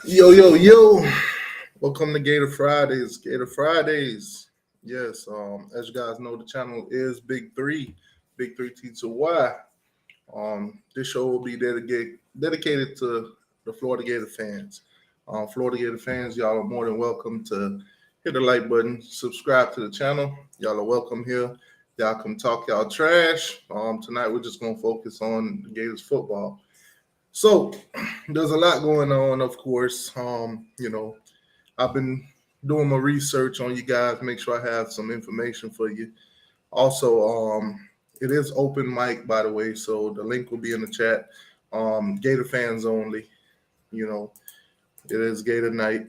Yo, yo, yo. Welcome to Gator Fridays. Gator Fridays. Yes, as you guys know, the channel is Big Three T to Y. This show will be dedicated to the Florida Gator fans. Florida Gator fans, y'all are more than welcome to hit the like button, subscribe to the channel. Y'all are welcome here. Y'all come talk y'all trash. Tonight we're just gonna focus on the Gators football. So there's a lot going on, of course. I've been doing my research on you guys, make sure I have some information for you. Also, it is open mic, by the way, so the link will be in the chat. Gator fans only, you know, it is Gator night.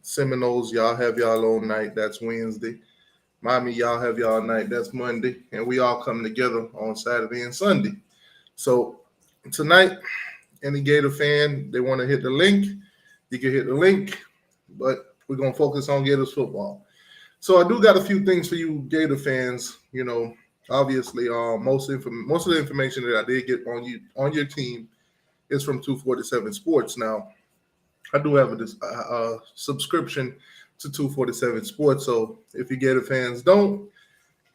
Seminoles, y'all have y'all own night. That's Wednesday. Miami, y'all have y'all night. That's Monday. And we all come together on Saturday and Sunday. So tonight, any Gator fan, they want to hit the link, you can hit the link, but we're going to focus on Gators football. So I do got a few things for you Gator fans. Obviously, most of the information that I did get on your team is from 247 Sports. Now, I do have a subscription to 247 Sports. So if you Gator fans don't,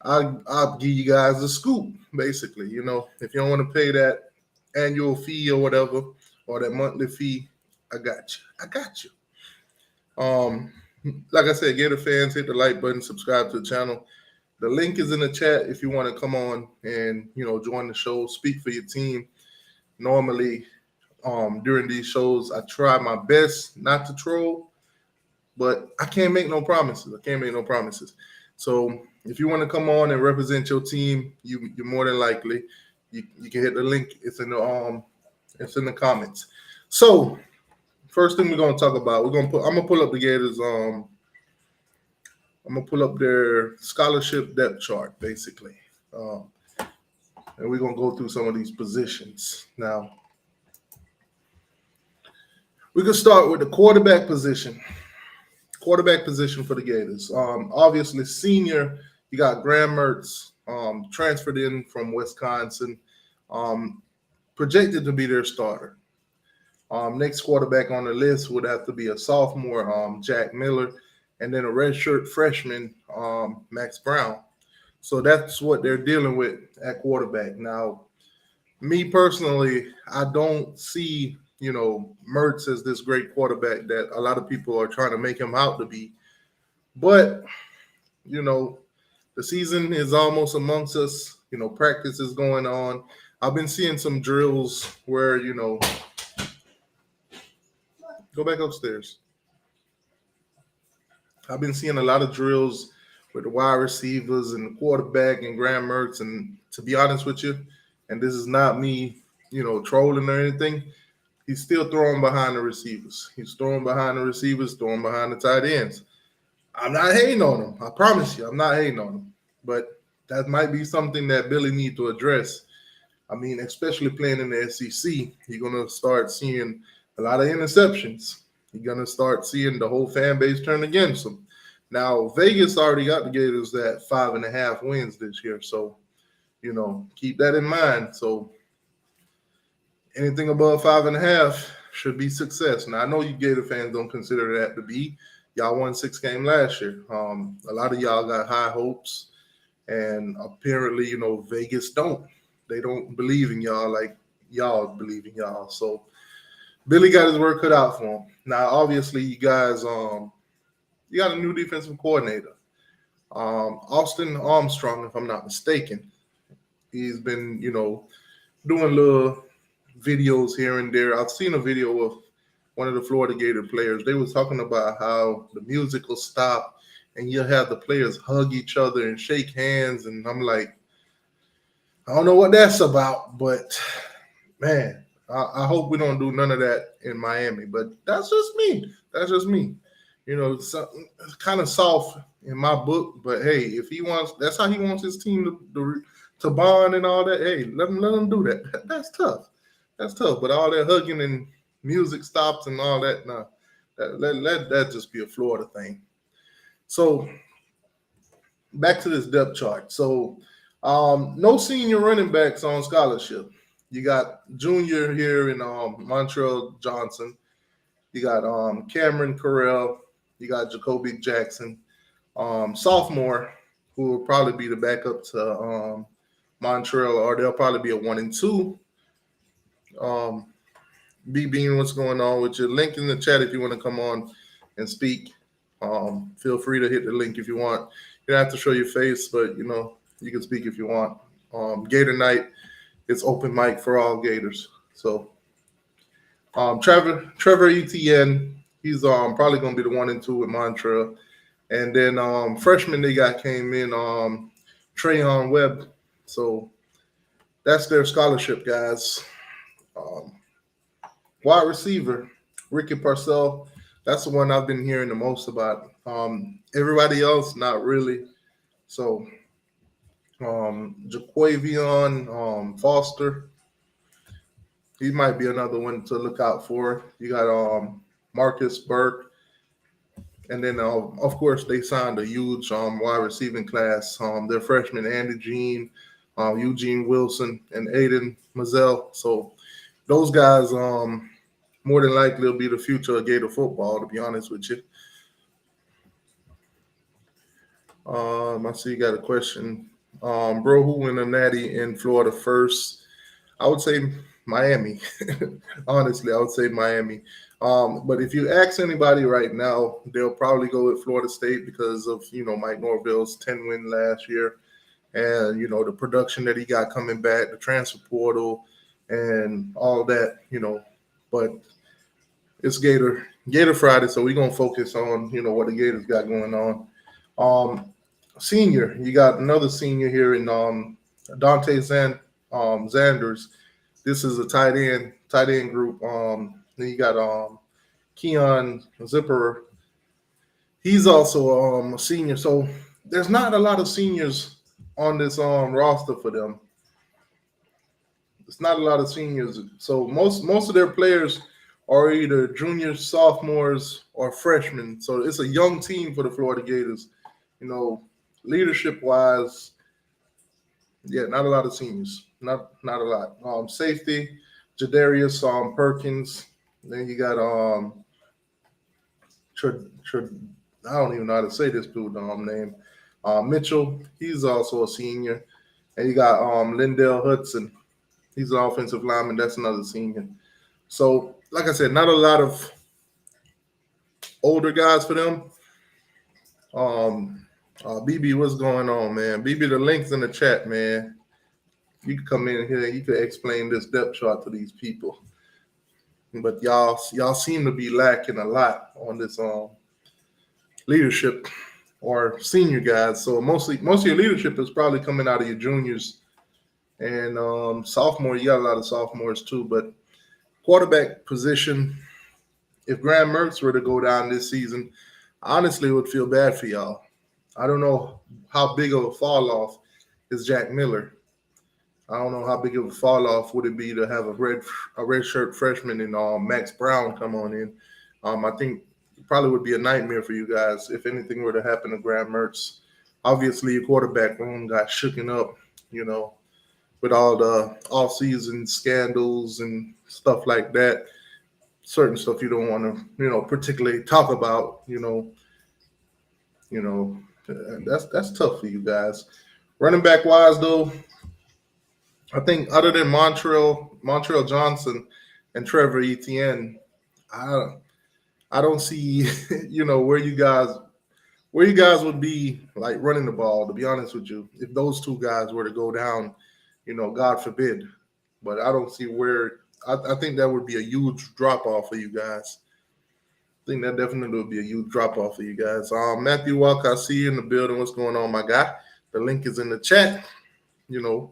I'll give you guys a scoop, basically. If you don't want to pay that annual fee or whatever, or that monthly fee, I got you. I got you. Like I said, Gator fans, hit the like button, subscribe to the channel. The link is in the chat if you want to come on and join the show, speak for your team. Normally, during these shows, I try my best not to troll, but I can't make no promises. So if you want to come on and represent your team, you're more than likely. You can hit the link. It's in the comments. So first thing we're gonna talk about, I'm gonna pull up the Gators. I'm gonna pull up their scholarship depth chart, basically, and we're gonna go through some of these positions. Now, we can start with the quarterback position. Quarterback position for the Gators. Obviously, senior, you got Graham Mertz, transferred in from Wisconsin, projected to be their starter. Next quarterback on the list would have to be a sophomore, Jack Miller, and then a redshirt freshman, Max Brown. So that's what they're dealing with at quarterback. Now, me personally, I don't see, Mertz as this great quarterback that a lot of people are trying to make him out to be. But, the season is almost amongst us. Practice is going on. I've been seeing some drills where, go back upstairs. I've been seeing a lot of drills with the wide receivers and the quarterback and Graham Mertz. And to be honest with you, and this is not me, trolling or anything, he's still throwing behind the receivers. He's throwing behind the receivers, throwing behind the tight ends. I'm not hating on him. I promise you, I'm not hating on him. But that might be something that Billy needs to address. I mean, especially playing in the SEC, you're going to start seeing a lot of interceptions. You're going to start seeing the whole fan base turn against him. Now, Vegas already got the Gators at 5.5 wins this year. So, keep that in mind. So, anything above 5.5 should be success. Now, I know you Gator fans don't consider that to be. Y'all won 6 games last year. A lot of y'all got high hopes. And apparently, Vegas don't. They don't believe in y'all like y'all believe in y'all. So Billy got his work cut out for him. Now, obviously, you guys, you got a new defensive coordinator, Austin Armstrong, if I'm not mistaken. He's been, doing little videos here and there. I've seen a video of one of the Florida Gator players. They were talking about how the music will stop and you'll have the players hug each other and shake hands. And I'm like, I don't know what that's about, but man, I hope we don't do none of that in Miami. But that's just me. That's just me. It's kind of soft in my book. But hey, if he wants, that's how he wants his team to bond and all that. Hey, let him do that. That's tough. That's tough. But all that hugging and music stops and all that, nah, let that just be a Florida thing. So back to this depth chart. So no senior running backs on scholarship. You got junior here in Montreal Johnson. You got Cameron Carell. You got Jacoby Jackson, sophomore, who will probably be the backup to Montreal, or they'll probably be a 1 and 2. Um, B Bean, what's going on with you? Link in the chat if you want to come on and speak. Feel free to hit the link if you want. You don't have to show your face, but you can speak if you want. Gator night, it's open mic for all Gators. So Trevor Etienne, he's probably gonna be the 1 and 2 with Montreal. And then freshman they got came in, Trayon Webb. So that's their scholarship guys. Um, Wide receiver, Ricky Parcell. That's the one I've been hearing the most about. Everybody else, not really. So Jaquavion Foster, he might be another one to look out for. You got Marcus Burke. And then, of course, they signed a huge wide receiving class. Their freshmen, Andy Jean, Eugene Wilson, and Aiden Mazzell. So those guys more than likely will be the future of Gator football, to be honest with you. I see you got a question. Bro, who win a natty in Florida first? I would say Miami. Honestly, I would say Miami. But if you ask anybody right now, they'll probably go with Florida State because of, Mike Norvell's 10-win last year and, the production that he got coming back, the transfer portal and all that, But it's Gator Friday, so we're going to focus on, what the Gators got going on. Senior, you got another senior here in Dante Zanders. This is a tight end group. Then you got Keon Zipperer. He's also a senior. So there's not a lot of seniors on this roster for them. It's not a lot of seniors. So most of their players are either juniors, sophomores, or freshmen. So it's a young team for the Florida Gators. Leadership wise, yeah, not a lot of seniors. Not a lot. Safety, Jadarius Perkins. Then you got I don't even know how to say this dude's name. Mitchell, he's also a senior. And you got Lindell Hudson. He's an offensive lineman. That's another senior. So, like I said, not a lot of older guys for them. BB, what's going on, man? BB, the link's in the chat, man. You can come in here and you can explain this depth chart to these people. But y'all seem to be lacking a lot on this leadership or senior guys. So most of your leadership is probably coming out of your juniors and sophomore. You got a lot of sophomores too. But quarterback position, if Graham Mertz were to go down this season, honestly, it would feel bad for y'all. I don't know how big of a fall off is Jack Miller. I don't know how big of a fall off would it be to have a red shirt freshman and Max Brown come on in. I think it probably would be a nightmare for you guys if anything were to happen to Graham Mertz. Obviously, your quarterback room got shooken up, with all the off-season scandals and stuff like that. Certain stuff you don't want to, particularly talk about, that's tough for you guys. Running back wise, though, I think other than Montreal Johnson and Trevor Etienne, I don't see, where you guys would be like running the ball, to be honest with you, if those two guys were to go down, God forbid. But I don't see where I think that would be a huge drop off for you guys. I think that definitely would be a huge drop off for you guys. Matthew Walker, I see you in the building. What's going on, my guy? The link is in the chat. You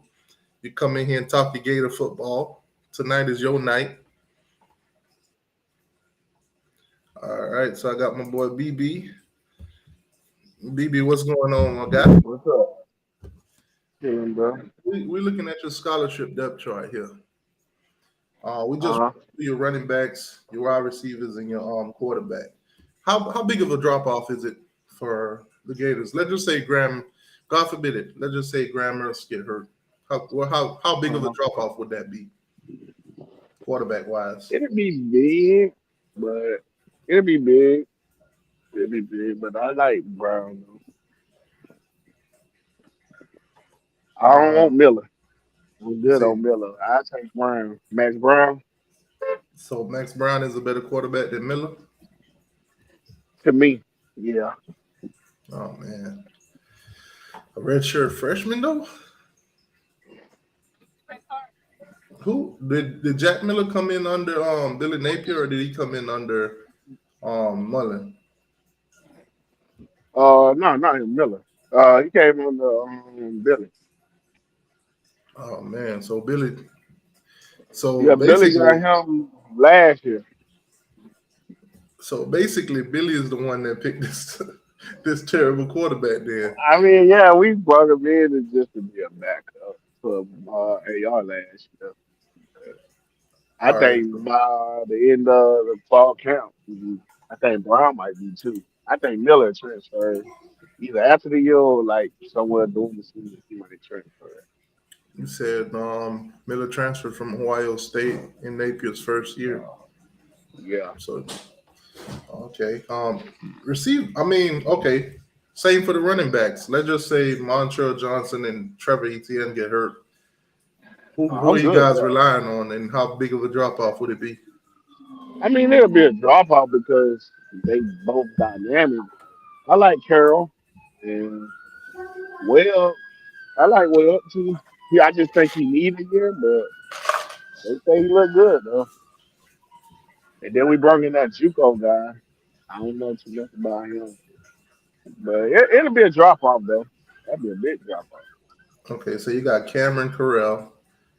come in here and talk to Gator football. Tonight is your night. All right, so I got my boy BB. BB, what's going on, my guy? What's up? Hey, bro. We're looking at your scholarship depth chart here. We just your running backs, your wide receivers, and your quarterback. How big of a drop off is it for the Gators? Let's just say Graham, God forbid it. Let's just say Graham Mertz get hurt. How big of a drop off would that be, quarterback wise? It'd be big, but It'll be big. It'll be big, but I like Brown. Though. I don't Uh, want Miller. I'm you good say on Miller. I take Brown. Max Brown so? Max Brown is a better quarterback than Miller. to me. Yeah. Oh man, a redshirt freshman though. Who did Jack Miller come in under Billy Napier or did he come in under Mullen? No, not him. Miller. He came on the Billy. Oh man, so Billy. So Yeah, Billy got basically, him last year. Billy is the one that picked this this terrible quarterback. Then, I mean, yeah, we brought him in just to be a backup for AR last year. I all right, think by the end of the fall camp, I think Brown might be too. I think Miller transferred either after the year or like somewhere during the season. He might transfer. you said Miller transferred from Ohio State in Napier's first year. Yeah. So okay, receive. I mean, okay, same for the running backs. Let's just say Montreal Johnson and Trevor Etienne get hurt. Who are I'm you good guys there. relying on, and how big of a drop off would it be? I mean, there'll be a drop off because they both dynamic. I like Carroll and well, I like Will too. Yeah, I just think he need a year, but they say he look good though. And then we brought in that JUCO guy. I don't know too much about him, but it'll be a drop off though. That'd be a big drop off. Okay, so you got Cameron Carell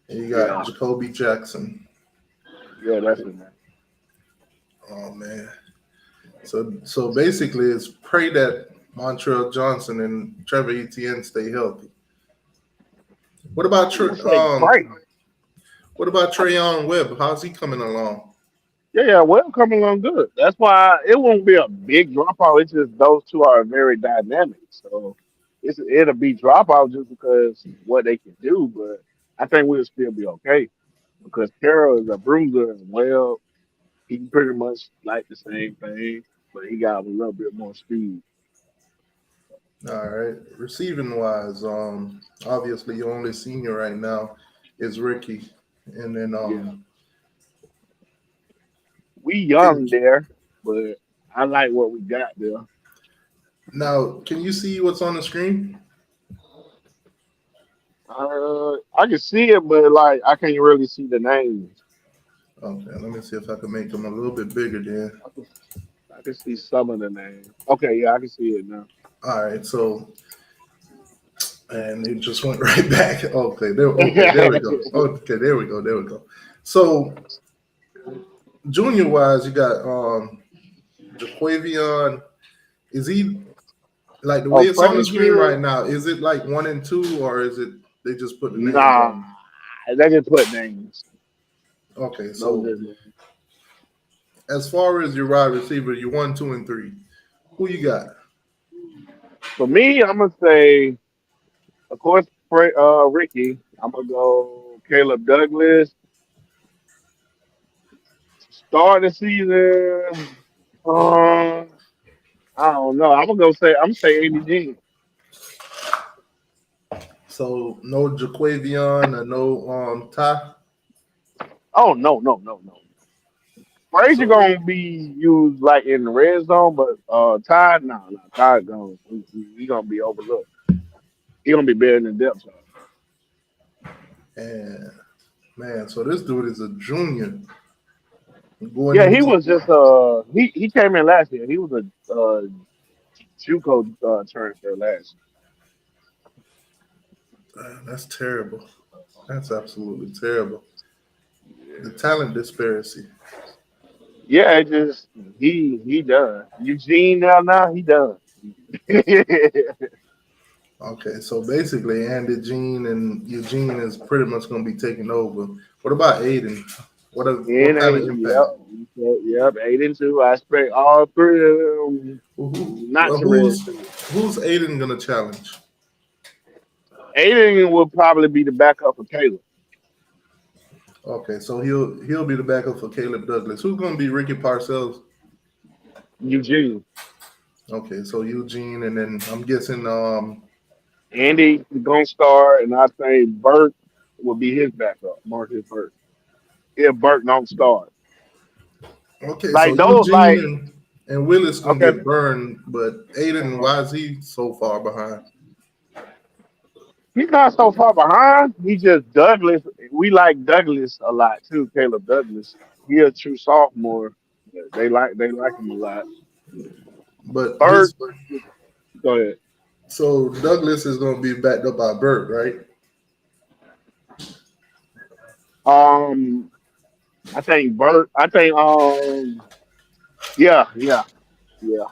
and you got Yeah, Jacoby Jackson. yeah, that's it, man. Oh man. So basically, it's pray that Montreal Johnson and Trevor Etienne stay healthy. What about I'm gonna say pray. what about I, Trayon Webb? How's he coming along? yeah, well, coming along good. That's why it won't be a big drop off. It's just those two are very dynamic, so it'll be drop off just because what they can do. But I think we'll still be okay because Carroll is a bruiser and well, he pretty much like the same thing, but he got a little bit more speed. All right. Receiving wise, obviously your only senior right now is Ricky. And then Yeah, we young is there, but I like what we got there. now can you see what's on the screen? I can see it, but like I can't really see the names. Okay, let me see if I can make them a little bit bigger then. I can, I can see some of the names. Okay, yeah, I can see it now. All right, so and it just went right back. Okay, there we go. Okay, there we go. There we go. So junior wise, you got Jaquavion. Is he like the way Oh, it's on the screen Frazier? right now? Is it like 1 and 2, or is it they just put the names Nah, on? they just put names. Okay, Those so just names. as far as your wide receiver, you 1, 2, and 3. Who you got? For me, I'm gonna say, of course, Ricky. I'm gonna go Caleb Douglas. Start the season. Uh, I don't know. I'm gonna say Andy Jean. So no Jaquavion or no Ty. Oh no, no, no, no. Frazier So gonna be used like in the red zone, but Ty, no, Ty gonna he gonna be overlooked. He gonna be better than depth chart. and man, so this dude is a junior going Yeah, he into was just he came in last year. He was a JUCO transfer last that's terrible. That's absolutely terrible. The year. talent disparity. Yeah, it just he done. Eugene now he done. Okay, so basically Andy Jean and Eugene is pretty much going to be taking over. What about Aiden? What And kind of eight, impact? yep, 8-2. I expect all three of them not Well, to read to. who's Aiden going to challenge? Aiden will probably be the backup for Caleb. Okay, so he'll be the backup for Caleb Douglas. Who's going to be Ricky Parcells? Eugene. Okay, so Eugene, and then I'm guessing. Andy gonna start, and I think Burt will be his backup. Marcus Burt. If Burt don't start, Okay, so like those, Eugene like and Willis gonna okay, get burned, but Aiden, uh, why is he so far behind? he's not so far behind. He just Douglas. We like Douglas a lot too. Caleb Douglas. He a true sophomore. They like him a lot. But Burt, his go ahead. so Douglas is gonna be backed up by Burt, right? Um, I think Burt. I think yeah, yeah, yeah.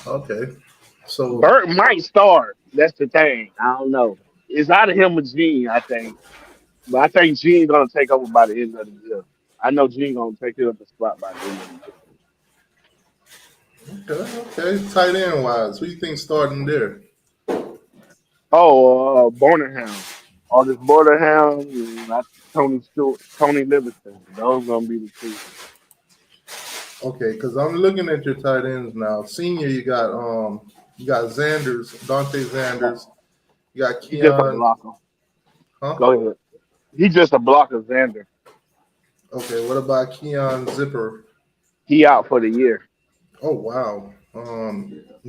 Okay, so Burt might start. That's the thing. I don't know. It's out of him with Gene, I think. But I think Gene gonna take over by the end of the year. I know Gene gonna take it up the spot by the end of the year. okay, tight end wise, who you think starting there? Oh, Borderhound. Artist Borderhound and Tony Stewart, Tony Livingston. Those gonna be the two. Okay, because I'm looking at your tight ends now. Senior, you got Zanders, Dante Zanders. You got He just a Keon, blocker. huh? Go ahead. He just a blocker, Xander. Okay, what about Keon Zipper? He out for the year. Oh wow.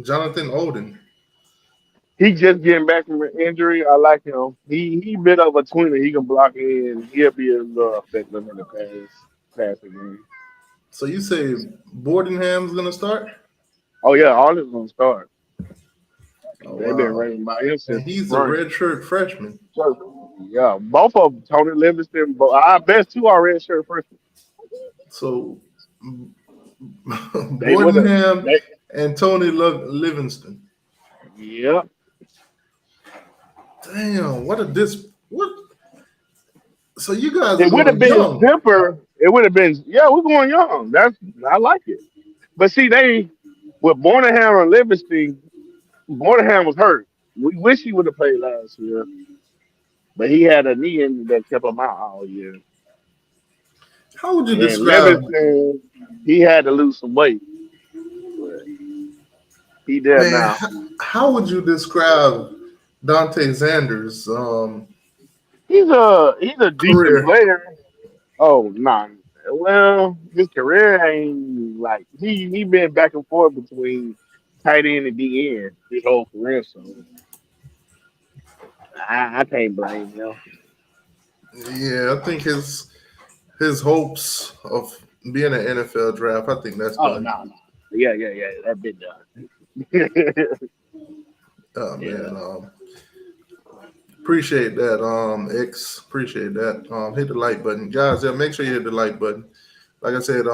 Jonathan Odin. He just getting back from an injury. I like him. He bit of a tweener. He can block in. He'll be a little effective in the passing game. So you say Bordenham's gonna start? Oh yeah, all is gonna start. Oh They've been wow. raving about him And since the he's a spring. redshirt freshman. So, yeah, both of them, Tony Livingston. But I bet two are red shirt freshmen. So They would have. Bordenham They and Tony Livingston. yeah. Damn, what a what? So you guys are It would have going been young. Zipper. It would have been yeah. We're going young. That's I like it. But see, they with Bornham and Livingston. Bornham was hurt. We wish he would have played last year, but he had a knee injury that kept him out all year. How would you And describe, Livingston, he had to lose some weight, but he did man? now. How would you describe Dante Sanders' He's a decent career? player. Oh, nah. Well, his career ain't like he been back and forth between tight end and D end his whole career, so I can't blame him. Yeah, I think his hopes of being an NFL draft, I think that's Oh done. no, no. Yeah, yeah, yeah. That been done. Oh man, Yeah. appreciate that, X. Appreciate that. Hit the like button, guys. Yeah, make sure you hit the like button. Like I said,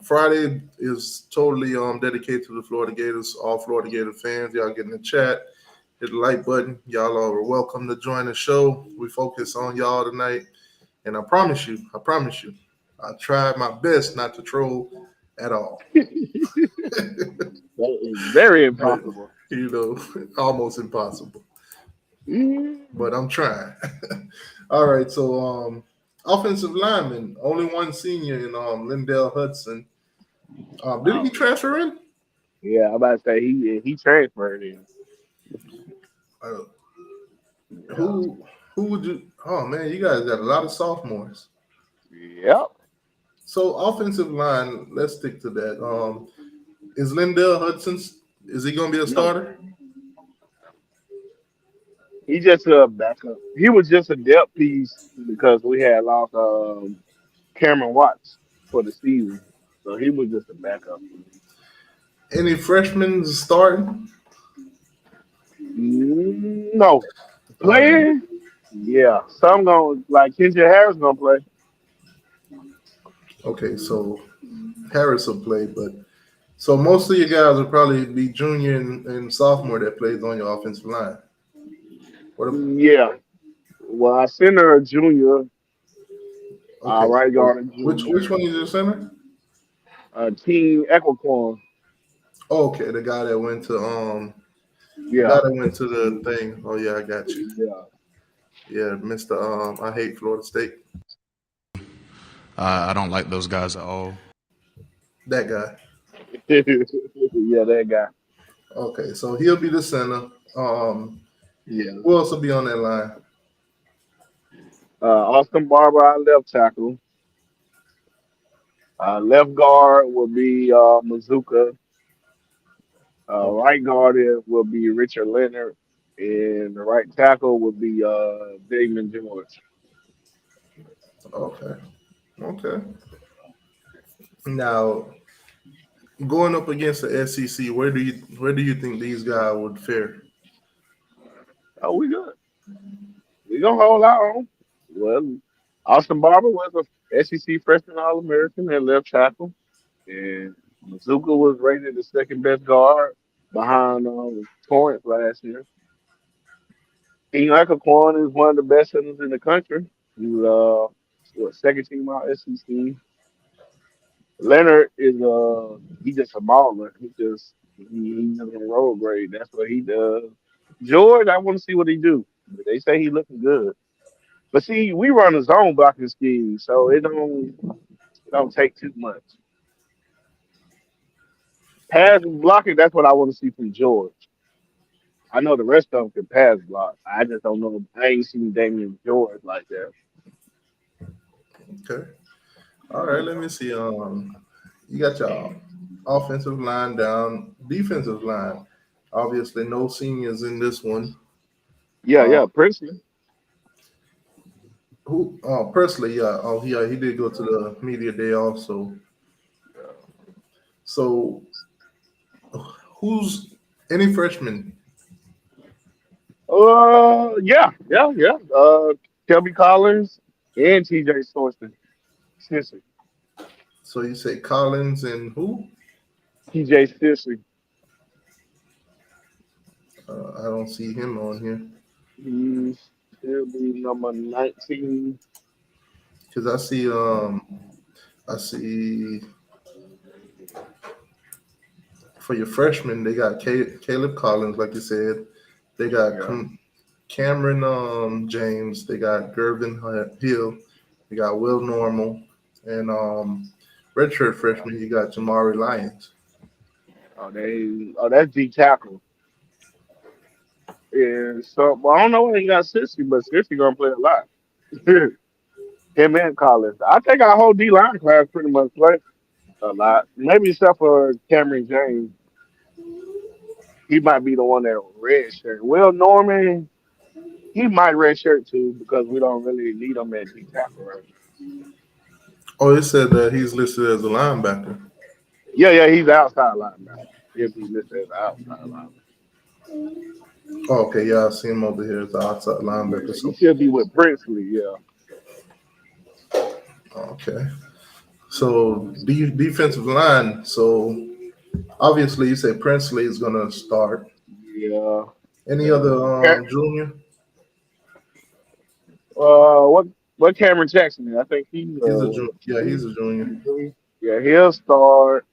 Friday is totally dedicated to the Florida Gators. All Florida Gator fans, y'all get in the chat. Hit the like button. Y'all are welcome to join the show. We focus on y'all tonight, and I promise you, I tried my best not to troll at all. That is very But impossible. almost impossible. Mm, But I'm trying. All right, so offensive lineman, only one senior in Lindell Hudson. Did he oh yeah, transfer in? yeah. I'm about to say he transferred in. Uh, Yeah, who would you? Oh man, you guys got a lot of sophomores. yep. So offensive line, let's stick to that. Is Lindell Hudson's? Is he going to be a No, starter? he just a backup. He was just a depth piece because we had lost Cameron Watts for the season, so he was just a backup piece. Any freshmen starting? No, Um, playing. Yeah, some gonna like Kendra Harris gonna play. okay, so Harris will play, but so most of you guys will probably be junior and sophomore that plays on your offensive line. What? Yeah. Well, I sent her a junior, Okay, right so guard a which junior, one is your center? Team Equicorn. Oh, okay, the guy Yeah, that went to the thing. Oh yeah, I got you. yeah. Yeah, Mister. I hate Florida State. I don't like those guys at all. That guy. Yeah, that guy. Okay, so he'll be the center. Yeah. Who else will be on that line? Austin Barber, our left tackle. Left guard will be Mazuka. Okay, Right guard will be Richard Leonard, and the right tackle will be Damon George. okay, okay. Now going up against the SEC, where do you think these guys would fare? Oh, we good. We gonna hold our own. Well, Austin Barber was a SEC freshman All American at left tackle, and Mazuka was rated the second best guard behind Torrance last year. Enoch Quan is one of the best centers in the country. He was second team out SEC. Leonard is he just a mauler. He's just a road grade. That's what he does. George, I want to see what he do. But they say he looking good. But see, we run a zone blocking scheme, so it don't take too much. Pass blocking, that's what I want to see from George. I know the rest of them can pass block. I just don't know. I ain't seen Damian George like that. Okay, all right. Let me see. You got your offensive line down, defensive line. Obviously, no seniors in this one. Yeah, Uh, yeah, Princeton. who? Presley. Yeah. Oh, yeah. He did go to the media day also. So, who's any freshman? Yeah. Kelby Collins and TJ Sissy. So you say Collins and who? TJ Sissy. I don't see him on here He'll be number 19. because I see for your freshmen they got Caleb Collins, like you said. They got Yeah. Cameron James. They got Gervin Hill. They got Will Normal and redshirt freshman. You got Jamari Lyons. That's D tackle. And so, well, I don't know when he got Sissy, but Sissy gonna play a lot. Him and Collins. I think our whole D line class pretty much play a lot. Maybe except for Cameron James. He might be the one that red shirt. Will Norman, he might red shirt too because we don't really need him at D tackle right now. Oh, it said that he's listed as a linebacker. Yeah, he's outside linebacker. He'll be listed as outside linebacker. Oh, okay, yeah, I see him over here as the outside Yeah, linebacker. he So, should be with Princely. Yeah, okay. So, defensive line. So, obviously, you say Princely is going to start. yeah, Any yeah. other Ca- junior? what Cameron Jackson? Is? I think he's He's a junior. what, Yeah, two, he's a junior. maybe three. Yeah, he'll start.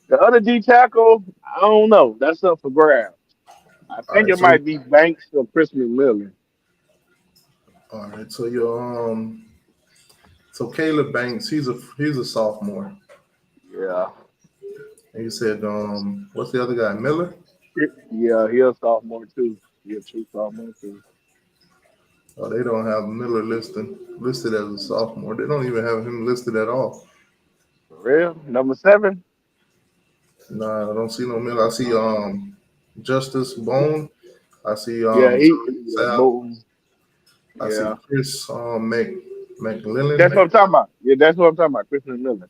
The other D tackle, I don't know. That's up for grabs. I All think right. it might be Banks or Chris McMillan. All right. So so Caleb Banks, he's a sophomore. Yeah, And you said what's the other guy? Miller. yeah, he'll sophomore too. He'll true sophomore too. Oh, they don't have Miller listed as a sophomore. They don't even have him listed at all. For real, number 7. Nah, I don't see no Miller. I see Justice Bone. I see Yeah, Tariq Sal. boom. I see Yeah, Chris McLennan. that's what I'm talking about. Yeah, that's what I'm talking about. Chris McMillan.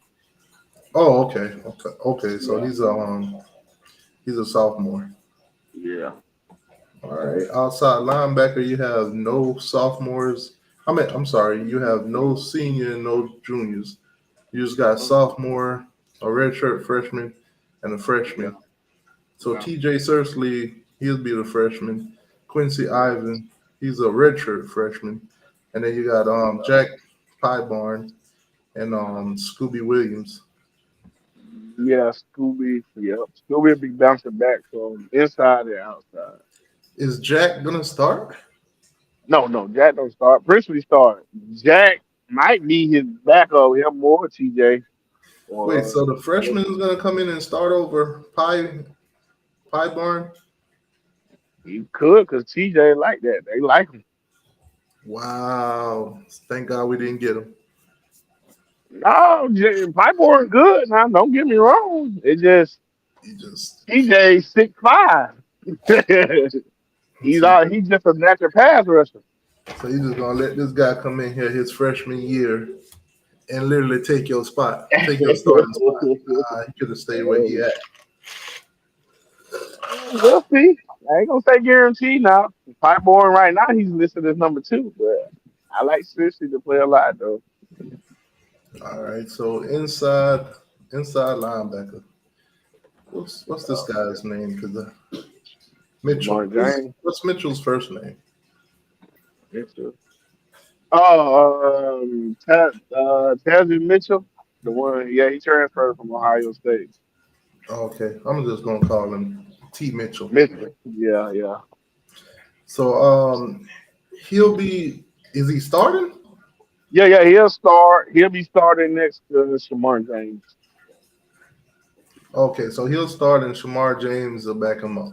Oh, okay. So Yeah, he's a sophomore. yeah. All right. Outside linebacker, you have no sophomores. I'm sorry, you have no senior and no juniors. You just got sophomore, a redshirt freshman, and a Yeah, freshman. So yeah. TJ Sursley, he'll be the freshman. Quincy Ivan, he's a redshirt freshman. And then you got Jack Pybarn and Scooby Williams. Yeah, Scooby. Yep. Scooby will be bouncing back from inside and outside. Is Jack gonna start? No, Jack don't start. Princely start. Jack might be his backup, him more TJ. Wait, Or so the freshman is gonna come in and start over Pie Barn? he could, cause TJ like that. They like him. Wow. Thank God we didn't get him. No, Pipeline good. Now, don't get me wrong. It just He just TJ 6'5". so He's just a natural pass rusher. so you just gonna let this guy come in here his freshman year and literally take your spot, take your starting spot. He could have stayed where he at. We'll see. I ain't gonna say guarantee now. Pipeline right now he's listed as number 2, but I like Sissy to play a lot though. All right, so inside linebacker. What's this guy's name? Because Mitchell. Lamar James. What's Mitchell's first name? Oh, Tazzy Mitchell, the one. Yeah, he transferred from Ohio State. Okay, I'm just gonna call him T Mitchell. Mitchell. Yeah, yeah, So he'll be. Is he starting? yeah, yeah. He'll start. He'll be starting next to Shamar James. Okay, so he'll start and Shamar James will back him up.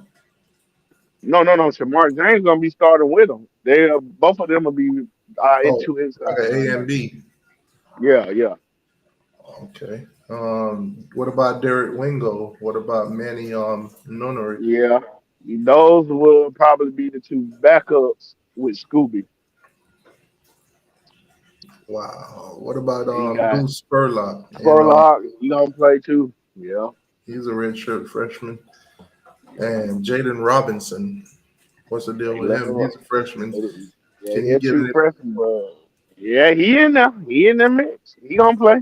No, no, no. Shamar James gonna be starting with him. They both of them will be in Oh, two inside okay, A and linebackers. B. Yeah, yeah, Okay. What about Derek Wingo? What about Manny Nunnery? yeah. Those will probably be the two backups with Scooby. Wow. What about You got Deuce Spurlock? And Spurlock. He gonna play too. Yeah. he's a redshirt freshman. And Jaden Robinson. What's the deal They with let him? him. He's a freshman. Yeah, Can he he get true it? freshman, but yeah, he in there. He in the mix. He gonna play.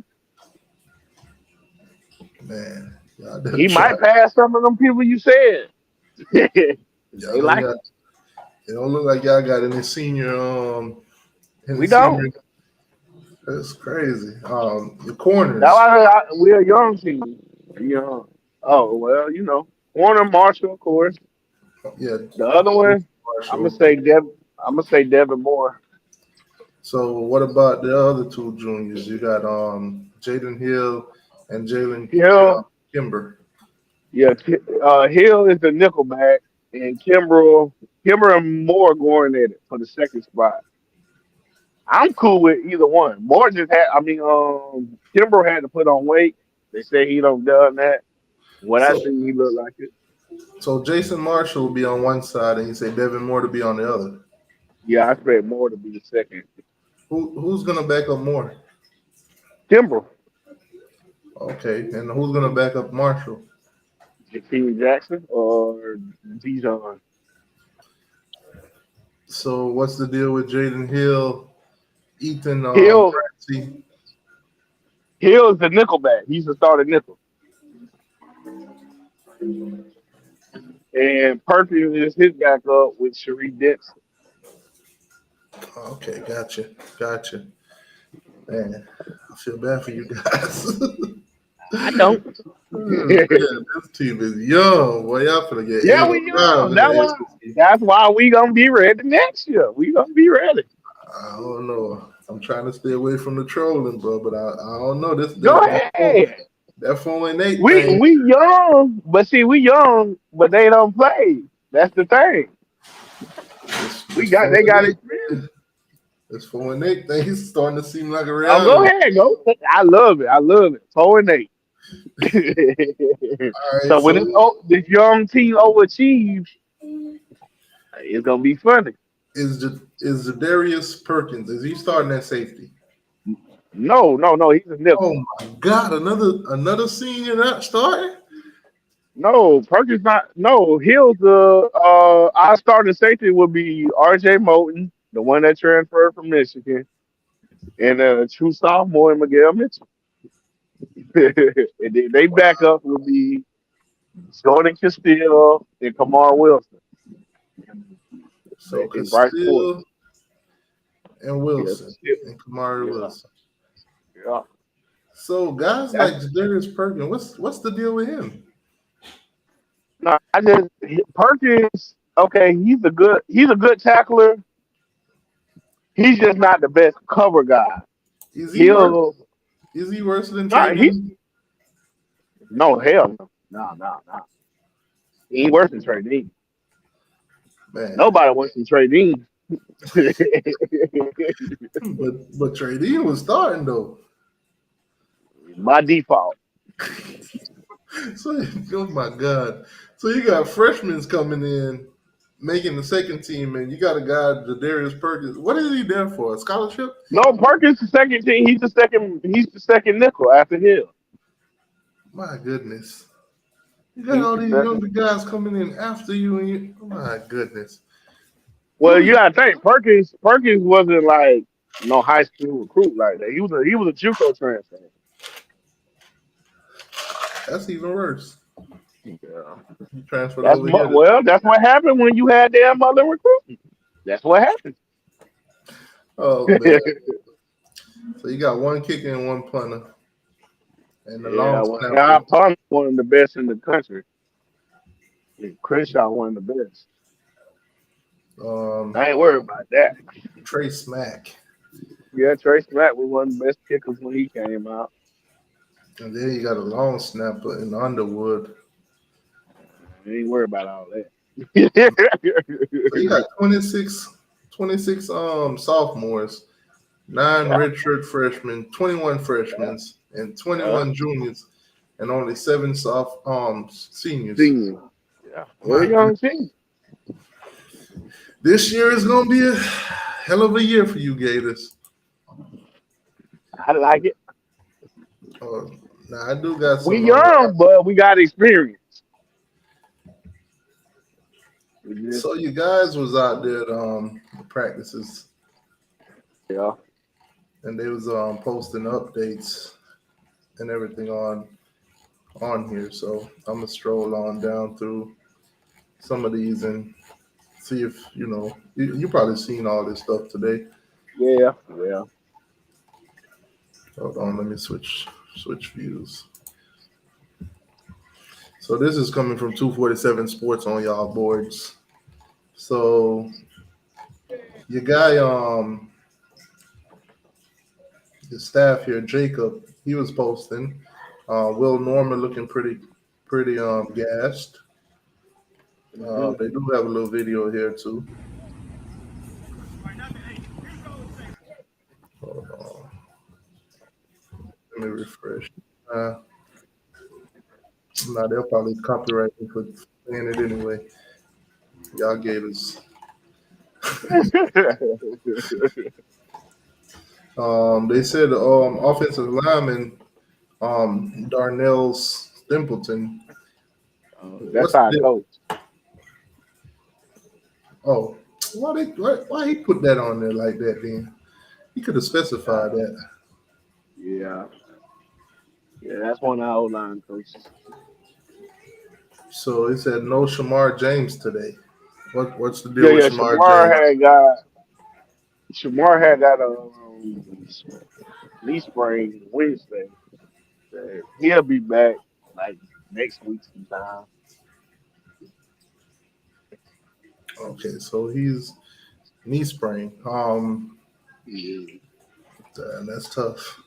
Man, y'all done He try. might pass some of them people you said. Y'all They done like got. him. It don't look like y'all got any senior. Any We don't. senior. That's crazy. The That's corners. why we're a young team. Young. Oh well, Warner Marshall, of course. Yeah, The other one, I'm gonna Marshall. say Dev. I'm gonna say Devin Moore. So what about the other two juniors? You got Jaden Hill and Jalen Hill, Kimber. yeah. Hill is the nickelback, and Kimber and Moore going at it for the second spot. I'm cool with either one. Moore just had, I mean, Kimber had to put on weight. They say he don't done that. What I So see, he looked like it. so Jason Marshall will be on one side, and you say Devin Moore to be on the other. Yeah, I expect Moore to be the second. Who's gonna back up Moore? Kimber, Okay, and who's gonna back up Marshall? Jakeem Jackson or Dijon. So what's the deal with Jaden Hill, Ethan Hill, Francie? Hill is the nickelback. He's the starting nickel. And Perkins is his backup with Sharif Dixon. Okay, gotcha. Man, I feel bad for you guys. I don't. Man, this team is young. Boy, y'all finna get Yeah, ate we alive young. in the SEC. That's why we gonna be ready next year. We gonna be ready. I don't know. I'm trying to stay away from the trolling, bro, but I don't know. Go ahead. That 4-8 We thing we young, but see, we young, but they don't play. That's the thing. this They got 4-8 experience. this 4-8 thing is starting to seem like a Oh, go reality. ahead, go. I love it. I love it. 4-8. All right, So when so this young team overachieves, it's gonna be funny. is Darius Perkins? Is he starting at safety? No, no, no. He's a nickel. Oh my God! Another senior not starting. No, Perkins not. No, Hill's our starting safety would be R.J. Moulton, the one that transferred from Michigan, and true sophomore Miguel Mitchell. And then they backup would be Jordan Castillo and Kamar Wilson So and Bryce Ford. Castile and Yeah, Wilson Castillo. and Kamari Yeah, Wilson. yeah. So guys That's like Darius Perkins, what's the deal with him? no. Perkins. Okay, he's a good tackler. He's just not the best cover guy. Is he worse? He'll Is he worse than Trey not he Newsom? No, hell no. No, no, no. He ain't worse than Trey Dean. Man. Nobody worse than Trey Dean. But Trey Dean was starting though. By default. So oh my God. So you got freshmen coming in, making the second team, and you got a guy, Darius Perkins. What is he there for? A scholarship? No, Perkins the second team. He's the second. He's the second nickel after Hill. My goodness. You got He's all the these second. younger guys coming in after you, and you. Oh my goodness. Well, you gotta think Perkins. Perkins wasn't like no high school recruit like that. He was a JUCO transfer. That's even worse. Yeah. He transferred over here. Well, that's what happened when you had damn mother recruiting. That's what happened. Oh man. So you got one kicker and one punter, and the long Yeah, well, our snapper. punter one of the best in the country. And Crenshaw one of the best. Um, I ain't worried about that. Trey Smack, Yeah, Trace Mack was one of the best kickers when he came out. and then you got a long snapper in Underwood. I ain't worried about all that. So you got 26 sophomores, nine Yeah, redshirt freshmen, 21 freshmen, and yeah. 21 juniors, and only seven seniors. Senior. Yeah, My very young goodness. team. This year is gonna be a hell of a year for you Gators. I like it. Uh, now I do got We some. young, but we got experience. We just, So you guys was out there at the practices, yeah. and they was posting updates and everything on here. So I'm gonna stroll on down through some of these and see if you probably seen all this stuff today. Yeah, yeah. Hold on, let me switch views. So this is coming from 247 Sports on y'all boards. So your guy, the staff here, Jacob, he was posting. Will Norman looking pretty gassed. Mhm. They do have a little video here too. Hold on, let me refresh. Uh, no, they'll probably copyright me for saying it anyway. Y'all gave us. They said offensive lineman Darnell Stempleton. That's What's our the coach. oh why he put that on there like that then? He could have specified Uh, that. yeah, yeah. That's one of our old line coaches. So he said no Shamar James today. What's the Yeah, deal with yeah. Shamar James? Shamar had got a knee sprain Wednesday. He'll be back like next week sometime. Okay, so he's knee sprain. Yeah. That's tough.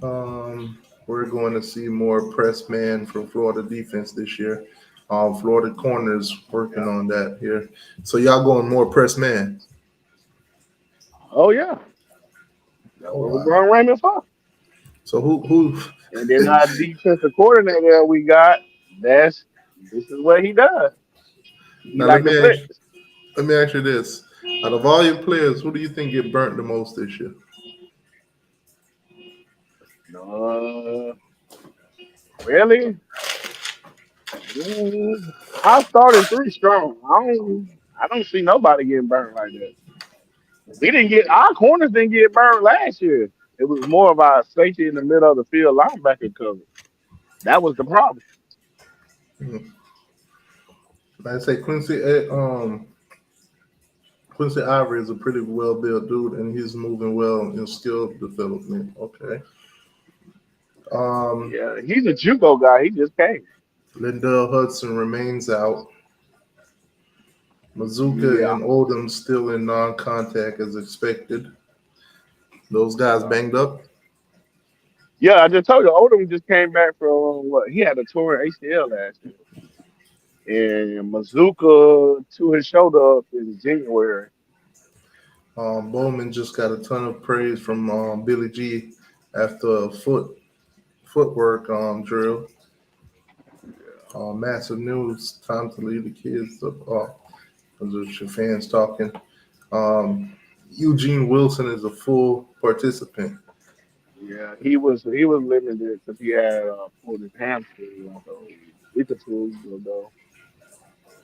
We're going to see more press man from Florida defense this year. Florida corners working Yeah. on that here. So y'all going more press man. Oh yeah. That's Oh what we're wow. going Raymond for. So who And then our defensive coordinator we got, this is what he does. He now like to flex. let me ask you this. Out of all your players, who do you think get burnt the most this year? No, really? Mm, I started three strong. I don't see nobody getting burned like that. We didn't get our corners didn't get burned last year. It was more of our safety in the middle of the field linebacker cover. That was the problem. Hmm. I say Quincy Ivory is a pretty well built dude, and he's moving well in skill development. Okay. Um, Yeah, he's a JUCO guy. He just came. Lindell Hudson remains out. Mazuka Yeah. and Oldham still in non-contact as expected. Those guys Yeah. banged up. Yeah, I just told you, Odom just came back from what he had a torn ACL last year, and Mazuka to his shoulder up in January. Bowman just got a ton of praise from Billy G after a footwork drill. Massive news. Time to leave the kids up. Those your fans talking. Um, Eugene Wilson is a full participant. Yeah, he was limited because he had pulled his hamstring like a week or two ago,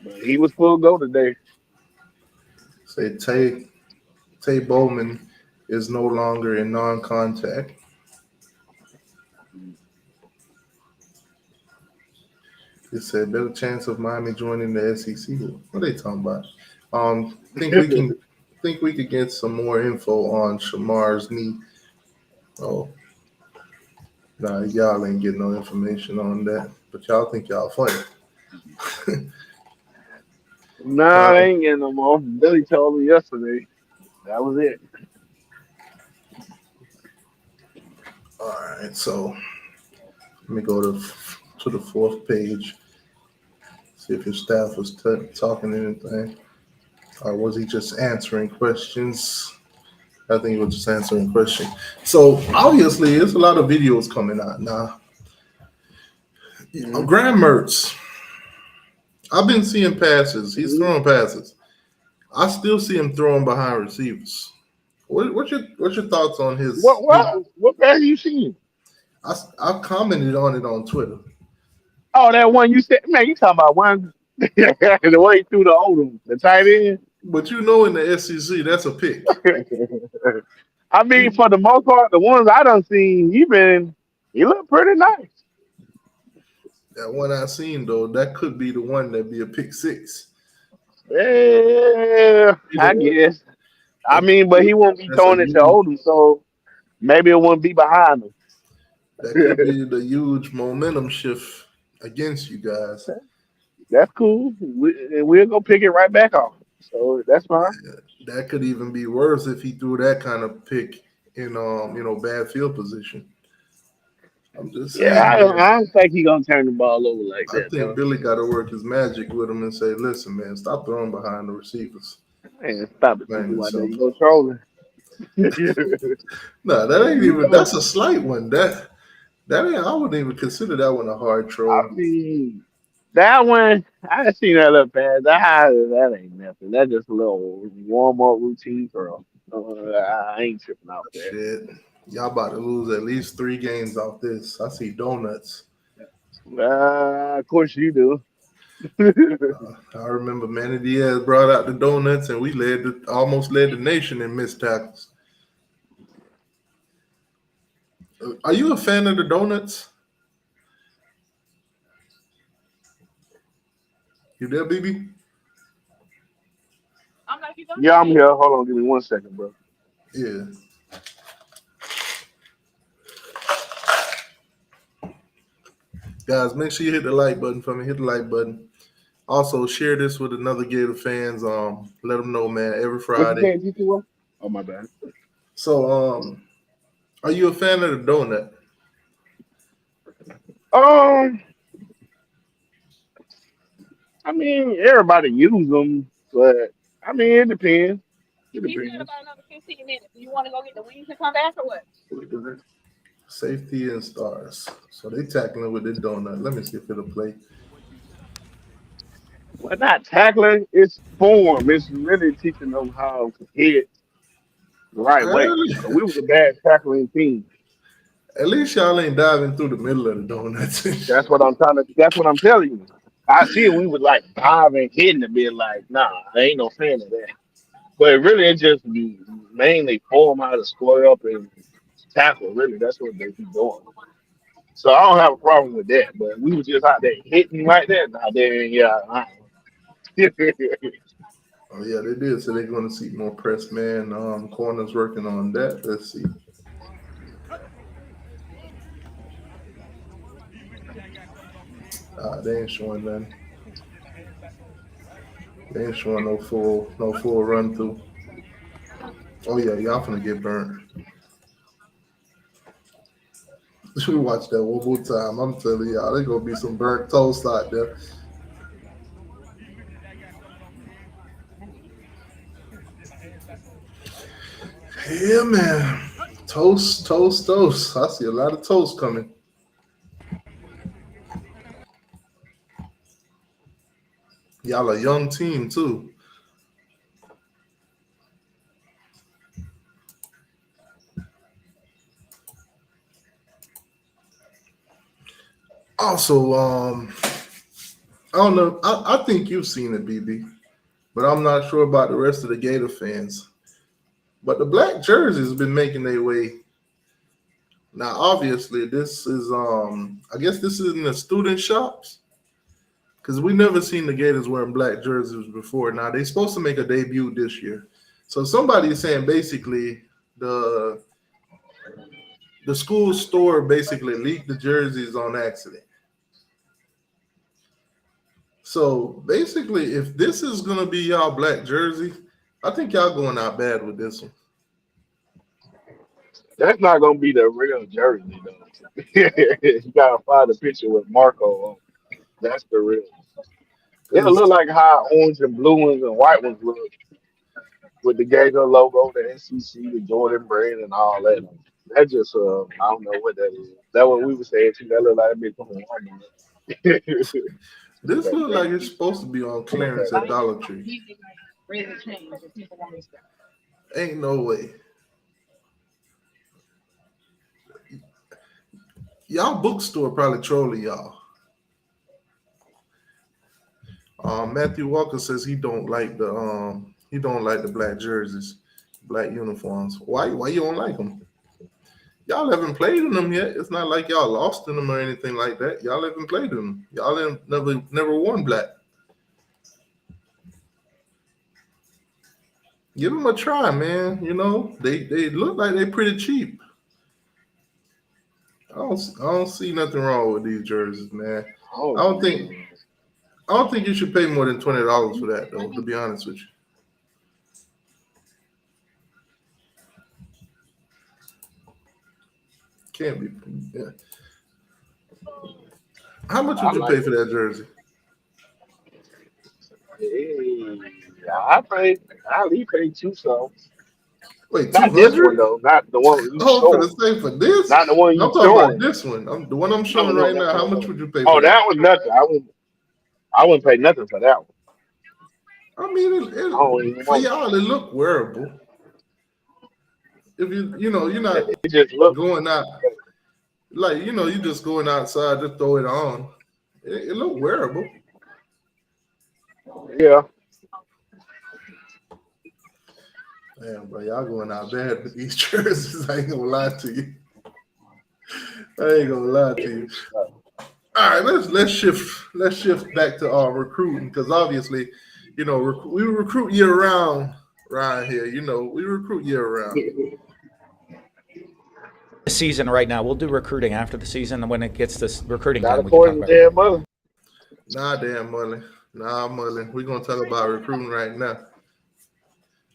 but he was full go today. Say Tay Bowman is no longer in non-contact. It said better chance of Miami joining the SEC. What are they talking about? Think we could get some more info on Shamar's knee. Oh, nah, y'all ain't getting no information on that, but y'all think y'all funny. Nah, Uh, they ain't getting no more. Billy told me yesterday. That was it. all right, so let me go to the fourth page. See if your staff was talking anything, or was he just answering questions? I think he was just answering questions. So obviously, there's a lot of videos coming out now. Mhm. Graham Mertz, I've been seeing passes. He's throwing passes. I still see him throwing behind receivers. What's your thoughts on his? What pass you seen? I commented on it on Twitter, Oh, that one you said, man, you talking about one the way through the old one, the tight end. but you know in the SEC that's a pick. I mean, for the most part, the ones I done seen, he look pretty nice. That one I seen though, that could be the one that be a pick six. Yeah, Be the I one guess. I that mean, but he won't be that's a throwing it to huge Odom, so maybe it won't be behind him. that could be the huge momentum shift against you guys. That's cool. We'll go pick it right back off. So that's fine. That could even be worse if he threw that kind of pick in bad field position. I'm just Yeah, saying, man. I don't think he gonna turn the ball over like I that, think though. Billy got to work his magic with him and say, "Listen, man, stop throwing behind the receivers." Man, stop it, Plain people. and Why don't you simple. go trolling? No, that ain't You even. know, That's a slight one. That ain't. I wouldn't even consider that one a hard I troll. mean, that one, I seen that little pass. That ain't nothing. That's just a little warm up routine for him. I ain't tripping off that. Shit, y'all about to lose at least 3 games off this. I see donuts. Of course you do. I remember Manny Diaz brought out the donuts, and we almost led the nation in missed tackles. Are you a fan of the donuts? You there, BB? Yeah, I'm here. Hold on, give me 1 second, bro. Yeah. Guys, make sure you hit the like button for me. Hit the like button. Also, share this with another Gator fans. Let them know, man. Every What you Friday. saying, G2? Oh my bad. So, are you a fan of the donut? Um, I mean, everybody use them, but I mean, it depends. It depends. Safety and stars. So they tackling with the donut. Let me see if it'll play. Well, not tackling, it's form. It's really teaching them how to hit the right way. Early. So we was a bad tackling team. At least y'all ain't diving through the middle of the donuts. That's what I'm telling you. I see it, we was like diving, hitting a bit like, nah, I ain't no fan of that. But really, it just mainly form how to square up and tackle. Really, that's what they be doing. So I don't have a problem with that. But we was just out there hitting like that. Out there, yeah. Oh yeah, they did. So they're going to see more press man. Corners working on that. Let's see. They ain't showing nothing. They ain't showing no full run through. Oh yeah, y'all finna get burnt. We watch that one more time. I'm telling y'all, there's gonna be some burnt toast out there. Yeah, man. Toast, toast, toast. I see a lot of toast coming. Y'all a young team too. Also, I don't know. I think you've seen it, BB, but I'm not sure about the rest of the Gator fans. But the black jerseys been making their way. Now, obviously, this is I guess this is in the student shops because we never seen the Gators wearing black jerseys before. Now they supposed to make a debut this year, so somebody is saying basically the the school store basically leaked the jerseys on accident. So basically, if this is gonna be y'all black jersey, I think y'all going out bad with this one. That's not gonna be the real jersey though. You gotta find a picture with Marco on. That's the real. It'll Because look like how orange and blue ones and white ones look with the Gator logo, the SEC, the Jordan brand, and all that. That just I don't know what that is. That what we were saying too. That look like it be from Walmart. this look like it's supposed to be on clearance at Dollar Tree. Ain't no way. Y'all bookstore probably trolling y'all. Matthew Walker says he don't like the black jerseys, black uniforms. Why you don't like them? Y'all haven't played in them yet. It's not like y'all lost in them or anything like that. Y'all haven't played in them. Y'all have never worn black. Give them a try, man. You know they look like they're pretty cheap. I don't see nothing wrong with these jerseys, man. I Oh, don't think I don't think you should pay more than $20 for that, though. To be honest with you, can't be. Yeah. How much I would you like pay for it. that jersey? Hey, I paid. I at least paid two songs. Wait, two Not this one hundred? though. Not the one you Oh, for the showing. sake for this? Not the one I'm you talking about showing. this one. The one I'm No, showing no, right no, now. How no, much no. would you pay for Oh, that? that was nothing. I wouldn't pay nothing for that one. I mean, I don't even for want y'all, it look wearable. If you're it. not It just looked. going out like you just going outside to throw it on. It look wearable. Yeah. Damn, bro, y'all going out bad with these jerseys. I ain't gonna lie to you. I ain't gonna lie to you. All right, let's shift back to our recruiting because obviously, we recruit year round around here. We recruit year round. Season right now. We'll do recruiting after the season, and when it gets this recruiting Got time, a we can talk poison about damn recruiting. mother. Nah, damn Mullen. Nah, Mullen. We're gonna talk about recruiting right now.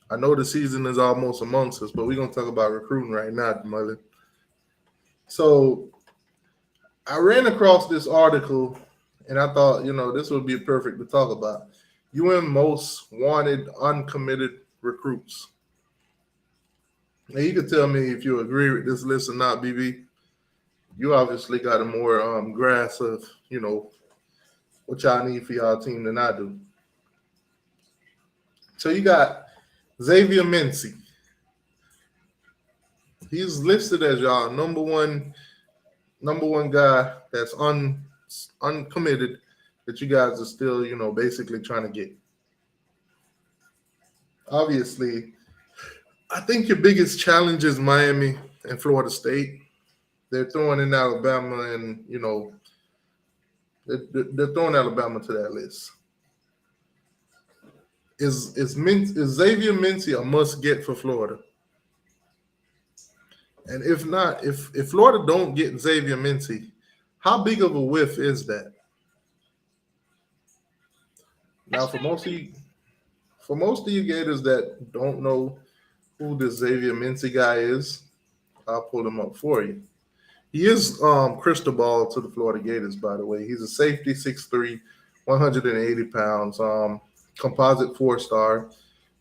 I know the season is almost amongst us, but we're gonna talk about recruiting right now, Mullen. So I ran across this article, and I thought, this would be perfect to talk about. UN most wanted uncommitted recruits. Now you can tell me if you agree with this list or not, BB. You obviously got a more grasp of what y'all need for y'all team than I do. So you got Xavier Mincy. He's listed as y'all number one guy that's uncommitted that you guys are still basically trying to get. Obviously, I think your biggest challenge is Miami and Florida State. They're throwing in Alabama, and they're throwing Alabama to that list. Is Xavier Mincy a must get for Florida? And if not, if Florida don't get Xavier Mincy, how big of a whiff is that? Now, for most of you Gators that don't know who this Xavier Mincy guy is, I'll pull him up for you. He is crystal ball to the Florida Gators, by the way. He's a safety, 6'3", 180 pounds, composite 4-star.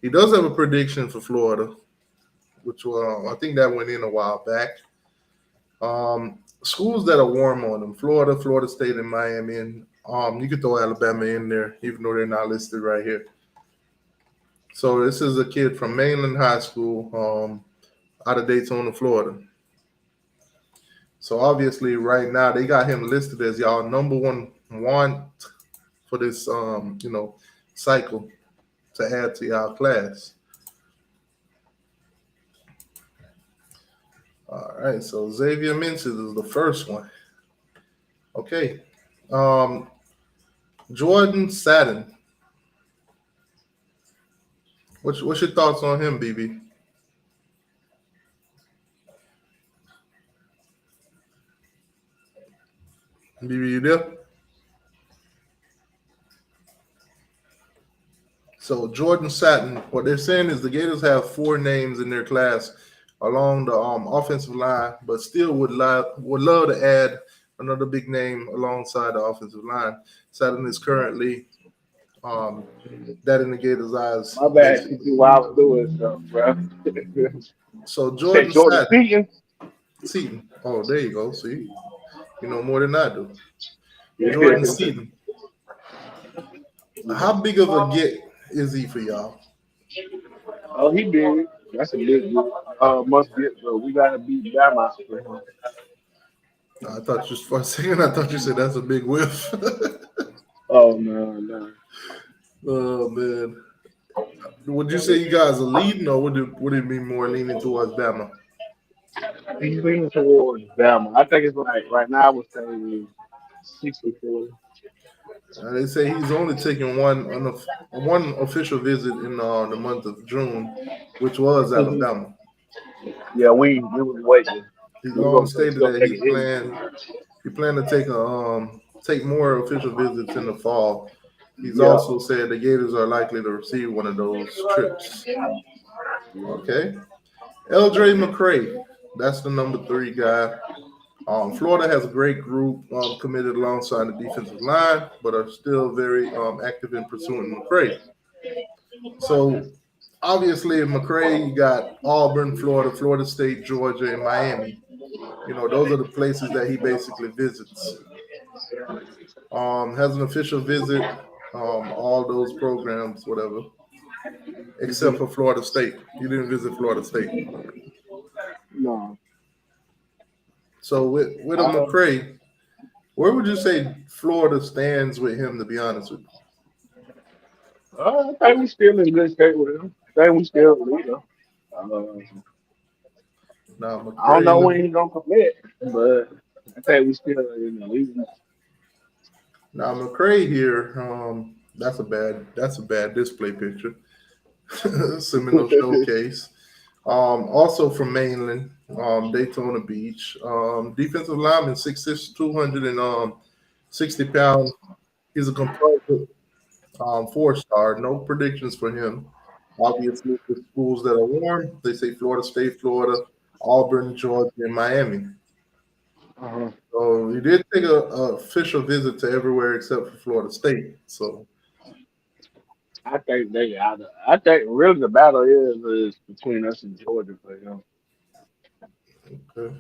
He does have a prediction for Florida, which I think that went in a while back. Schools that are warm on him: Florida, Florida State, and Miami. And you could throw Alabama in there, even though they're not listed right here. So this is a kid from Mainland High School, out of Daytona, Florida. So obviously, right now they got him listed as y'all number one want for this, cycle to add to y'all class. All right, so Xavier Menzies is the first one. Okay, um, Jordan Satin. What's your thoughts on him, BB? BB, you there? So Jordan Satin, what they're saying is the Gators have four names in their class along the offensive line, but still would love to add another big name alongside the offensive line. Satin is currently that in the Gators' eyes, My bad, she basically. do what I was doing stuff, bro. So Say Jordan Jordan Satin, Seaton. Seaton. Oh, there you go. See, you know more than I do. Yeah. Jordan Seaton. How big of a get is he for y'all? Oh, he did. That's a big must get, but we gotta beat Bama for him. I thought just for a second, I thought you said that's a big whiff. Oh no, no. Oh man, would you say you guys are leading, or would it be more leaning towards Bama? He's leaning towards Bama. I think it's like right now I would say 60-40. They say he's only taking one official visit in the month of June, which was Alabama. Yeah, we was waiting. He's We were stated gonna that take it in. he planned to take more official visits in the fall. He's Yeah. also said the Gators are likely to receive one of those trips. Okay, LJ McCray, that's the number three guy. Florida has a great group committed alongside the defensive line, but are still very active in pursuing McCray. So obviously, McCray, you got Auburn, Florida, Florida State, Georgia, and Miami. Those are the places that he basically visits. Has an official visit, all those programs, whatever, except for Florida State. He didn't visit Florida State. No. So with a Uh, McCray, where would you say Florida stands with him? To be honest with you, I think we still in good shape with him. I think we still a leader. now I don't McCray, know let when me. he's gonna commit, but I think we still in the league. Now McCray here, that's a bad display picture. Seminole Showcase. Also from Mainland, Daytona Beach. Defensive lineman, 6'6", 260 pounds. He's a composite 4-star. No predictions for him. Obviously, the schools that are warm, they say Florida State, Florida, Auburn, Georgia, and Miami. Uh-huh. So he did take a official visit to everywhere except for Florida State. So I think they out of. I think really the battle is between us and Georgia for him. okay.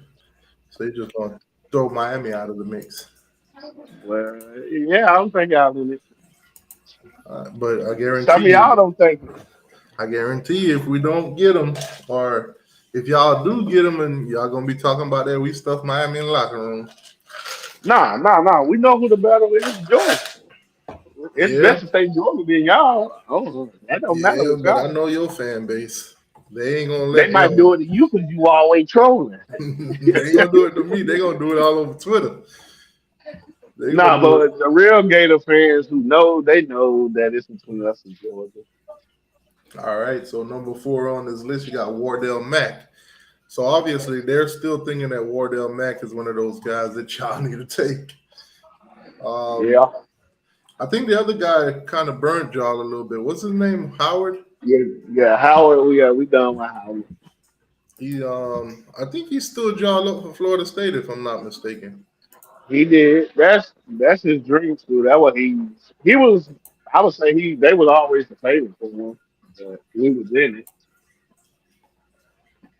So he's just going to throw Miami out of the mix. Well, yeah, I don't think y'all in it. But Some of y'all don't think it. I guarantee you, if we don't get them, or if y'all do get them, and y'all gonna be talking about that, we stuffed Miami in the locker room. Nah. We know who the battle is. Georgia. It's Yeah, best to say Georgia than y'all. Oh, that don't matter yeah, with but I y'all. know your fan base. They ain't gonna They let might go. do it to you because you always trolling. They ain't gonna do it to me. They gonna do it all over Twitter. They gonna Nah, do it. but the real Gator fans who know, they know that it's between us and Georgia. All right. So number 4 on this list, you got Wardell Mack. So obviously, they're still thinking that Wardell Mack is one of those guys that y'all need to take. Um, Yeah, I think the other guy kind of burnt y'all a little bit. What's his name? Howard? yeah. Howard, we done with Howard. I think he stood y'all up for Florida State, if I'm not mistaken. He did. That's his dream school. That what he was. I would say they was always the favorite for him. But he was in it.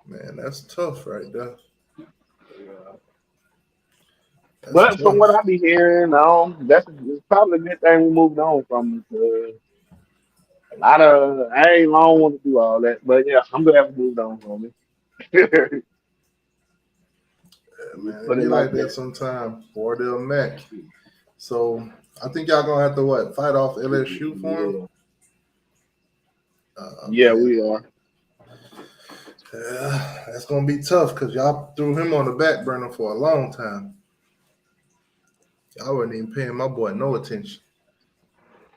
Man, that's tough right there. Yeah. That's But from what tough. I be hearing, it's probably a good thing we moved on from a lot of I ain't long want to do all that. But yeah, I'm glad we moved on from it. Yeah, Just man, it put be it like like that that. sometime. Wardell Mack. So I think y'all gonna have to what fight off LSU for him. Yeah, yeah, Man, we are. yeah, that's gonna be tough because y'all threw him on the back burner for a long time. Y'all wasn't even paying my boy no attention.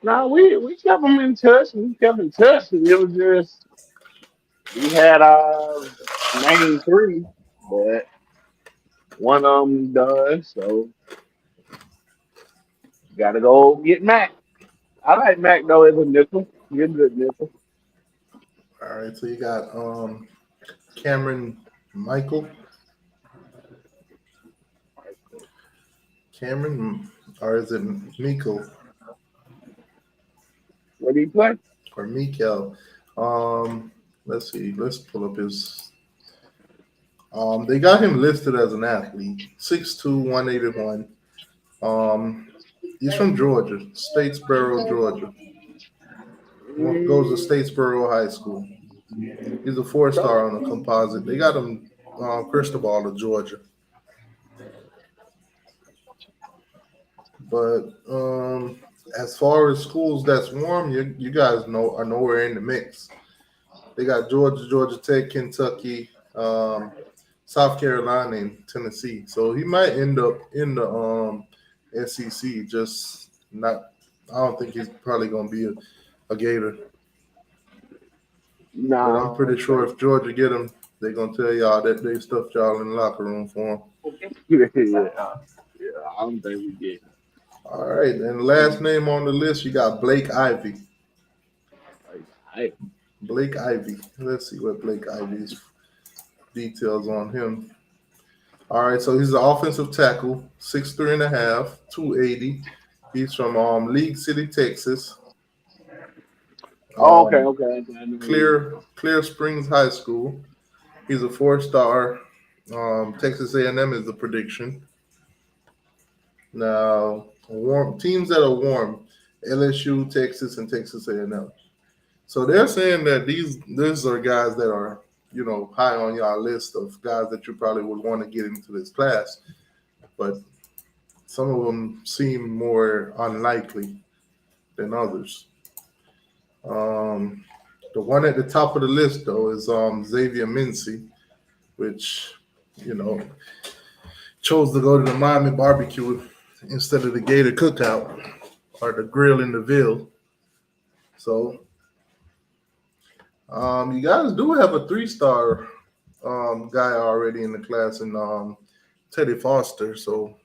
No, we kept them in touch. We kept in touch. And it was just we had our main three, but one of them done. So got to go get Mac. I like Mac though as a nickel. He's a good nickel. All right, so you got Cameron Michael, Cameron, or is it Miko What do you play? or Mikel? Um, let's see. Let's pull up his. They got him listed as an athlete, 6'2", 181. Um, he's from Georgia, Statesboro, Georgia. Goes to Mm, Statesboro High School. He's a four-star on a composite. They got him Cristobal of Georgia. But as far as schools that's warm, you guys know are nowhere in the mix. They got Georgia, Georgia Tech, Kentucky, South Carolina, and Tennessee. So he might end up in the SEC. Just not. I don't think he's probably going to be a Gator. But I'm nah, pretty sure if Georgia get him, they're gonna tell y'all that they stuffed y'all in the locker room for him. yeah, yeah. I don't think we get. All right, and the last name on the list, you got Blake Ivy. Like, I, Blake Ivy. Let's see what Blake Ivy's details on him. All right, so he's an offensive tackle, 6'3" and a half, 280. He's from League City, Texas. oh, okay, Um, okay, okay. I know where you Clear Springs High School. He's a four-star. Texas A&M is the prediction. Now, warm teams that are warm: LSU, Texas, and Texas A&M. So they're saying that these are guys that are high on your list of guys that you probably would want to get into this class, but some of them seem more unlikely than others. Um, the one at the top of the list though is Xavier Mincy, which you know chose to go to the Miami barbecue instead of the Gator cookout or the grill in the Ville. So you guys do have a three-star guy already in the class in Teddy Foster. So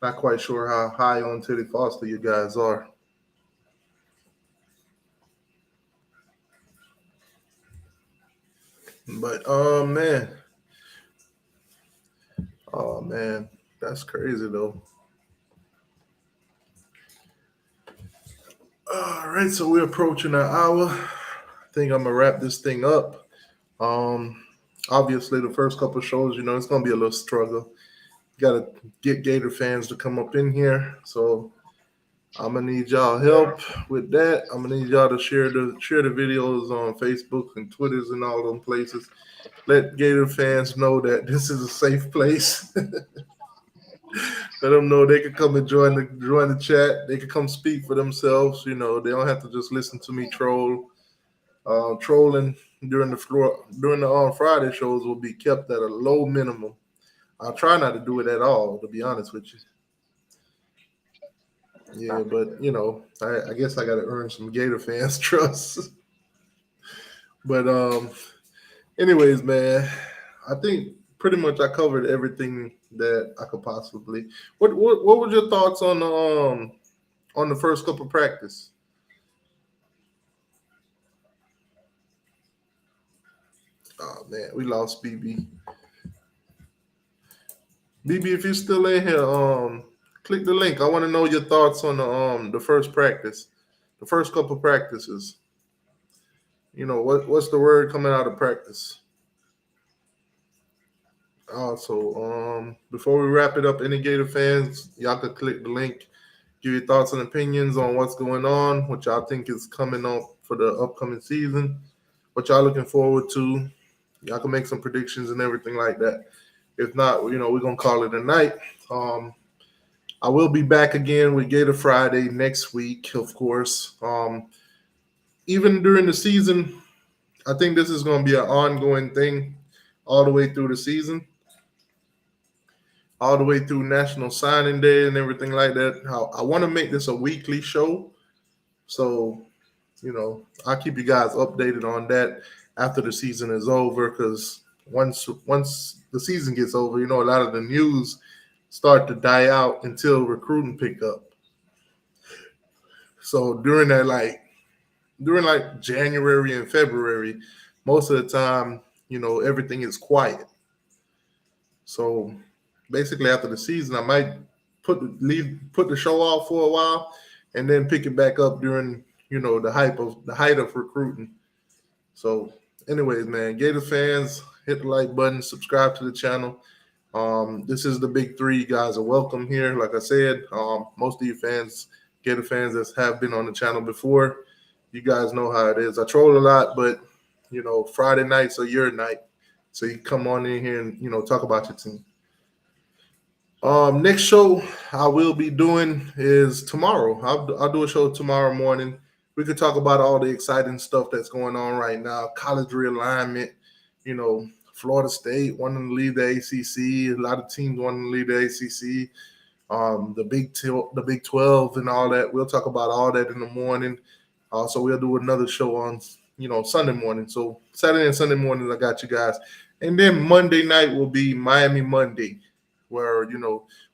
not quite sure how high on Teddy Foster you guys are. But oh man, that's crazy though. All right, so we're approaching an hour. I think I'm gonna wrap this thing up. Um, Obviously, the first couple of shows, it's gonna be a little struggle. Got to get Gator fans to come up in here. So I'm gonna need y'all help with that. I'm gonna need y'all to share the videos on Facebook and Twitters and all them places. Let Gator fans know that this is a safe place. Let them know they can come and join the chat. They can come speak for themselves. They don't have to just listen to me troll. Trolling during the on Friday shows will be kept at a low minimum. I'll try not to do it at all, to be honest with you. Yeah, but I guess I got to earn some Gator fans' trust. But anyways, man, I think pretty much I covered everything that I could possibly. What were your thoughts on the first couple practice? Oh man, we lost BB. BB, if you're still in here, click the link. I want to know your thoughts on the first practice, the first couple practices. What's the word coming out of practice? Also, before we wrap it up, any Gator fans, y'all could click the link, give your thoughts and opinions on what's going on, what y'all think is coming up for the upcoming season, what y'all looking forward to. Y'all can make some predictions and everything like that. If not, we're gonna call it a night. Um, I will be back again with Gator Friday next week, of course. Even during the season, I think this is gonna be an ongoing thing all the way through the season, all the way through National Signing Day and everything like that. I want to make this a weekly show, so I'll keep you guys updated on that after the season is over. Because once the season gets over, a lot of the news start to die out until recruiting pick up. So during January and February, most of the time, everything is quiet. So basically, after the season, I might put the show off for a while, and then pick it back up during the height of recruiting. So, anyways, man, Gator fans, hit the like button, subscribe to the channel. This is the big three. You guys are welcome here. Like I said, most of you fans, Gator fans that have been on the channel before, you guys know how it is. I troll a lot, but Friday nights are your night. So you come on in here and talk about your team. Next show I will be doing is tomorrow. I'll do a show tomorrow morning. We could talk about all the exciting stuff that's going on right now. College realignment, Florida State wanting to leave the ACC. A lot of teams wanting to leave the ACC. The Big 12 and all that. We'll talk about all that in the morning. So we'll do another show on Sunday morning. So Saturday and Sunday mornings I got you guys, and then Monday night will be Miami Monday, where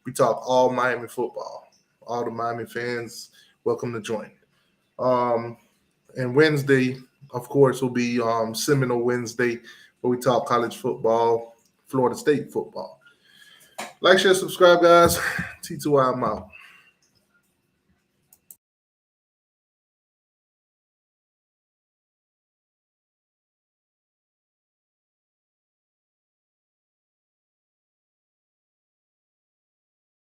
we talk all Miami football. All the Miami fans, welcome to join. Um, and Wednesday, of course, will be Seminole Wednesday, where we talk college football, Florida State football. Like, share, subscribe, guys. T2I, I'm out.